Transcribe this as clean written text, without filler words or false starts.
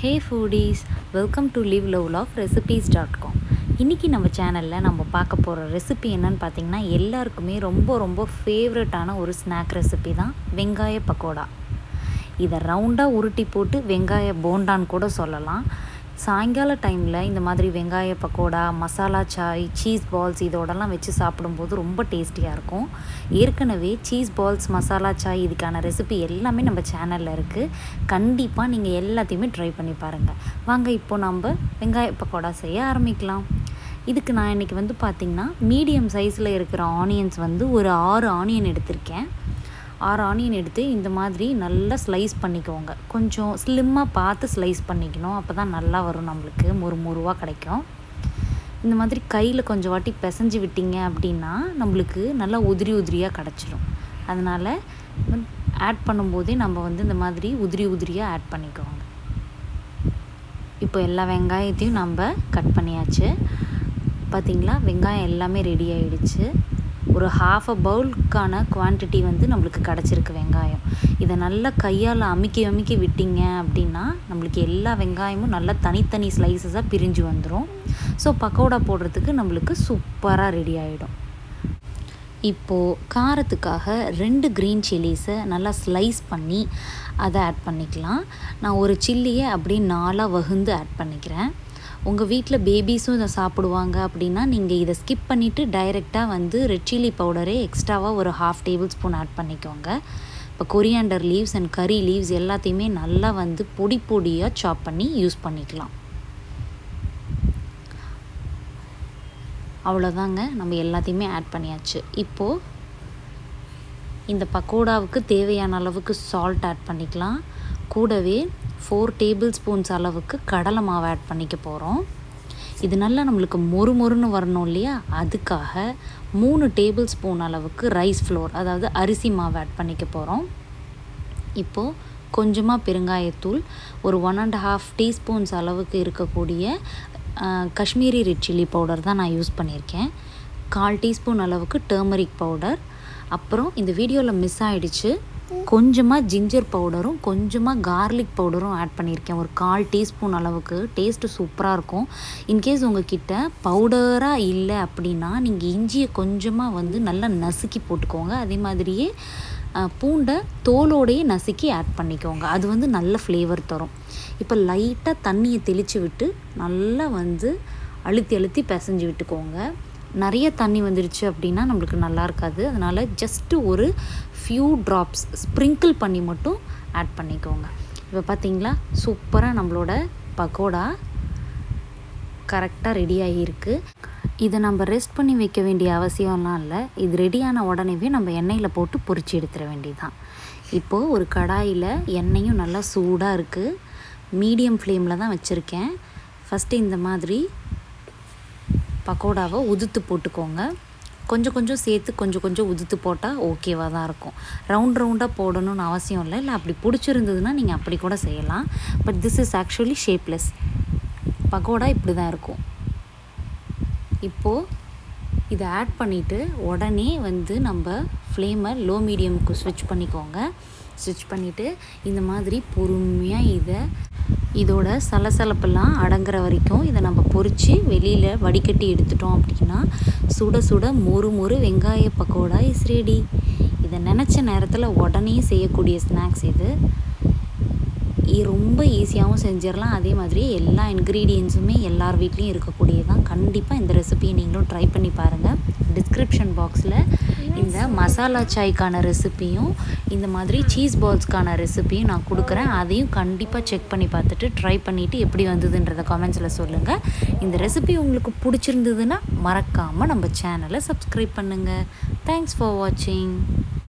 Hey foodies, welcome to liveloveloverecipes.com. இன்றைக்கி நம்ம சேனலில் நம்ம பார்க்க போகிற ரெசிபி என்னன்னு பார்த்தீங்கன்னா எல்லாருக்குமே ரொம்ப ஃபேவரட்டான ஒரு ஸ்நாக் ரெசிபி தான் வெங்காய பக்கோடா. இதை ரவுண்டாக உருட்டி போட்டு வெங்காய போண்டான்னு கூட சொல்லலாம். சாயங்கால டைமில் இந்த மாதிரி வெங்காய பக்கோடா, மசாலா சாய், சீஸ் பால்ஸ் இதோடலாம் வச்சு சாப்பிடும்போது ரொம்ப டேஸ்டியாக இருக்கும். ஏற்கனவே சீஸ் பால்ஸ், மசாலா சாய் இதுக்கான ரெசிபி எல்லாமே நம்ம சேனலில் இருக்குது. கண்டிப்பாக நீங்கள் எல்லாத்தையுமே ட்ரை பண்ணி பாருங்கள். வாங்க இப்போது நம்ம வெங்காய பக்கோடா செய்ய ஆரம்பிக்கலாம். இதுக்கு நான் இன்றைக்கி பார்த்திங்கன்னா மீடியம் சைஸில் இருக்கிற ஆனியன்ஸ் ஒரு 6 ஆனியன் எடுத்திருக்கேன். 6 ஆனியன் எடுத்து இந்த மாதிரி நல்லா ஸ்லைஸ் பண்ணிக்கோங்க. கொஞ்சம் ஸ்லிம்மாக பார்த்து ஸ்லைஸ் பண்ணிக்கணும். அப்போ தான் நல்லா வரும், நம்மளுக்கு முறுமுறுவாக கிடைக்கும். இந்த மாதிரி கையில் கொஞ்சம் வாட்டி பிசைஞ்சு விட்டிங்க அப்படின்னா நம்மளுக்கு நல்லா உதிரியாக கிடச்சிரும். அதனால் ஆட் பண்ணும்போதே நம்ம இந்த மாதிரி உதிரியாக ஆட் பண்ணிக்கோங்க. இப்போ எல்லா வெங்காயத்தையும் நம்ம கட் பண்ணியாச்சு. பார்த்திங்களா, வெங்காயம் எல்லாமே ரெடி ஆகிடுச்சு. ஒரு ½ பவுலுக்கான குவான்டிட்டி நம்மளுக்கு கிடச்சிருக்கு வெங்காயம். இதை நல்லா கையால் அமுக்கி விட்டிங்க அப்படின்னா நம்மளுக்கு எல்லா வெங்காயமும் நல்லா தனித்தனி ஸ்லைசஸாக பிரிஞ்சு வந்துடும். ஸோ பக்கோடா போடுறதுக்கு நம்மளுக்கு சூப்பராக ரெடி ஆகிடும். இப்போது காரத்துக்காக 2 க்ரீன் சில்லிஸை நல்லா ஸ்லைஸ் பண்ணி அதை ஆட் பண்ணிக்கலாம். நான் ஒரு சில்லியை அப்படியே 4ஆக வகுந்து ஆட் பண்ணிக்கிறேன். உங்கள் வீட்டில் பேபிஸும் இதை சாப்பிடுவாங்க அப்படின்னா நீங்கள் இதை ஸ்கிப் பண்ணிவிட்டு டைரெக்டாக ரெட் சில்லி பவுடரே எக்ஸ்ட்ராவாக ஒரு ½ டேபிள் ஸ்பூன் ஆட் பண்ணிக்கோங்க. இப்போ கொரியாண்டர் லீவ்ஸ் அண்ட் கறி லீவ்ஸ் எல்லாத்தையுமே நல்லா பொடியாக சாப் பண்ணி யூஸ் பண்ணிக்கலாம். அவ்வளோதாங்க, நம்ம எல்லாத்தையுமே ஆட் பண்ணியாச்சு. இப்போது இந்த பக்கோடாவுக்கு தேவையான அளவுக்கு சால்ட் ஆட் பண்ணிக்கலாம். கூடவே 4 டேபிள் ஸ்பூன்ஸ் அளவுக்கு கடலை மாவு ஆட் பண்ணிக்க போகிறோம். இது நல்லா நம்மளுக்கு மொறுன்னு வரணும் இல்லையா, அதுக்காக 3 டேபிள் ஸ்பூன் அளவுக்கு ரைஸ் ஃப்ளோர், அதாவது அரிசி மாவு ஆட் பண்ணிக்க போகிறோம். இப்போது கொஞ்சமாக பெருங்காயத்தூள், ஒரு 1½ டீஸ்பூன்ஸ் அளவுக்கு இருக்கக்கூடிய காஷ்மீரி ரெட் சில்லி பவுடர் தான் நான் யூஸ் பண்ணியிருக்கேன். 1/4 டீஸ்பூன் அளவுக்கு டர்மரிக் பவுடர். அப்புறம் இந்த வீடியோவில் மிஸ் ஆகிடுச்சு, கொஞ்சமாக ஜிஞ்சர் பவுடரும் கொஞ்சமாக கார்லிக் பவுடரும் ஆட் பண்ணியிருக்கேன். ஒரு 1/4 டீஸ்பூன் அளவுக்கு. டேஸ்ட்டு சூப்பராக இருக்கும். இன்கேஸ் உங்கள்கிட்ட பவுடராக இல்லை அப்படின்னா நீங்கள் இஞ்சியை கொஞ்சமாக நல்லா நசுக்கி போட்டுக்கோங்க. அதே மாதிரியே பூண்டை தோலோடையே நசுக்கி ஆட் பண்ணிக்கோங்க. அது நல்ல ஃப்ளேவர் தரும். இப்போ லைட்டாக தண்ணியை தெளித்து விட்டு நல்லா அழுத்தி பிசைஞ்சு விட்டுக்கோங்க. நிறைய தண்ணி வந்துடுச்சு அப்படின்னா நம்மளுக்கு நல்லா இருக்காது. அதனால் ஜஸ்ட்டு ஒரு ஃபியூ ட்ராப்ஸ் ஸ்ப்ரிங்கிள் பண்ணி மட்டும் ஆட் பண்ணிக்கோங்க. இப்போ பார்த்திங்களா, சூப்பராக நம்மளோட பக்கோடா கரெக்டாக ரெடி ஆகியிருக்கு. இதை நம்ம ரெஸ்ட் பண்ணி வைக்க வேண்டிய அவசியம்லாம் இல்லை. இது ரெடியான உடனேவே நம்ம எண்ணெயில் போட்டு பொரிச்சு எடுத்துட வேண்டியதுதான். இப்போது ஒரு கடாயில் எண்ணெயும் நல்லா சூடாக இருக்குது. மீடியம் ஃப்ளேமில் தான் வச்சுருக்கேன். ஃபஸ்ட்டு இந்த மாதிரி பக்கோடாவை உதுத்து போட்டுக்கோங்க. கொஞ்சம் சேர்த்து கொஞ்சம் உதுத்து போட்டால் ஓகேவாக தான் இருக்கும். ரவுண்டாக போடணும்னு அவசியம் இல்லை அப்படி பிடிச்சிருந்ததுன்னா நீங்கள் அப்படி கூட செய்யலாம். But this is actually shapeless. Pakoda இப்படி தான் இருக்கும். இப்போது இதை ஆட் பண்ணிவிட்டு உடனே நம்ம ஃப்ளேமை லோ மீடியமுக்கு ஸ்விட்ச் பண்ணிக்கோங்க. ஸ்விட்ச் பண்ணிவிட்டு இந்த மாதிரி பொறுமையாக இதோட சலசலப்பெல்லாம் அடங்குற வரைக்கும் இதை நம்ம பொரித்து வெளியில் வடிகட்டி எடுத்துட்டோம் அப்படின்னா சுட மொறு வெங்காய பக்கோடா இஸ் ரெடி. இதை நினச்ச நேரத்தில் உடனே செய்யக்கூடிய ஸ்நாக்ஸ் இது. ரொம்ப ஈஸியாகவும் செஞ்சிடலாம். அதே மாதிரி எல்லா இன்க்ரீடியன்ஸுமே எல்லார் வீட்லேயும் இருக்கக்கூடியதான். கண்டிப்பாக இந்த ரெசிபியை நீங்களும் ட்ரை பண்ணி பாருங்கள். டிஸ்கிரிப்ஷன் பாக்ஸில் இந்த மசாலா சாய்க்கான ரெசிப்பியும் இந்த மாதிரி சீஸ் பால்ஸ்க்கான ரெசிப்பியும் நான் கொடுக்குறேன். அதையும் கண்டிப்பாக செக் பண்ணி பார்த்துட்டு ட்ரை பண்ணிவிட்டு எப்படி வந்ததுன்றதை கமெண்ட்ஸில் சொல்லுங்கள். இந்த ரெசிபி உங்களுக்கு பிடிச்சிருந்ததுன்னா மறக்காமல் நம்ம சேனலை சப்ஸ்கிரைப் பண்ணுங்கள். தேங்க்ஸ் ஃபார் வாட்சிங்.